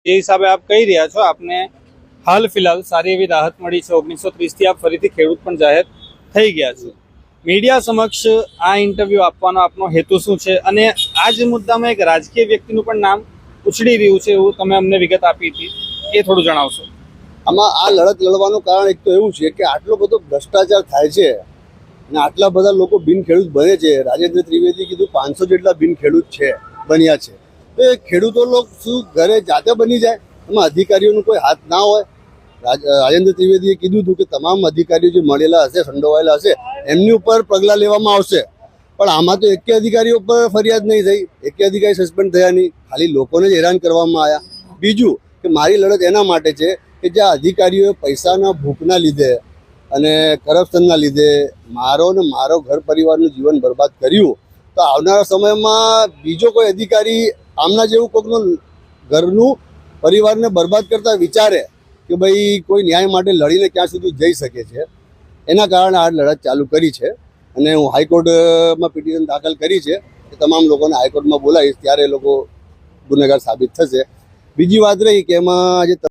જે હિસાબે આપ કહી રહ્યા છો, આપને હાલ ફિલહાલ સારી એવી રાહત મળી છે. 1930 થી આપ ફરીથી ખેડૂત પણ જાહેર થઈ ગયા છો. મીડિયા સમક્ષ આ ઇન્ટરવ્યુ આપવાનો આપનો હેતુ શું છે, અને આ જ મુદ્દામાં એક રાજકીય વ્યક્તિનું પણ નામ ઉછળી રહ્યું છે એવું તમે અમને વિગત આપી હતી, એ થોડું જણાવશો? આમાં આ લડત લડવાનું કારણ એક તો એવું છે કે આટલો બધો ભ્રષ્ટાચાર થાય છે અને આટલા બધા લોકો બિનખેડૂત બને છે. રાજેન્દ્ર ત્રિવેદી કીધું 500 જેટલા બિનખેડૂત છે, બન્યા છે. તો એ ખેડૂતો લોકો શું ઘરે જાતે બની જાય? એમાં અધિકારીઓનો કોઈ હાથ ના હોય? રાજેન્દ્ર ત્રિવેદીએ કીધું હતું કે તમામ અધિકારીઓ જે મળેલા હશે, સંડોવાયેલા હશે, એમની ઉપર પગલાં લેવામાં આવશે. પણ આમાં તો એકે અધિકારીઓ પર ફરિયાદ નહીં થઈ, એકે અધિકારી સસ્પેન્ડ થયા નહીં, ખાલી લોકોને જ હેરાન કરવામાં આવ્યા. બીજું કે મારી લડત એના માટે છે કે જ્યાં અધિકારીઓએ પૈસાના ભૂખના લીધે અને કરપ્શનના લીધે મારો ઘર પરિવારનું જીવન બરબાદ કર્યું, તો આવનારા સમયમાં બીજો કોઈ અધિકારી આમના જેવું કોઈકનું ઘરનું પરિવારને બરબાદ કરતા વિચારે કે ભાઈ કોઈ ન્યાય માટે લડીને ક્યાં સુધી જઈ શકે છે, એના કારણે આ લડત ચાલુ કરી છે. અને હું હાઈકોર્ટમાં પિટિશન દાખલ કરી છે કે તમામ લોકોને હાઈકોર્ટમાં બોલાવીશ, ત્યારે એ લોકો ગુનેગાર સાબિત થશે. બીજી વાત રહી કે એમાં જે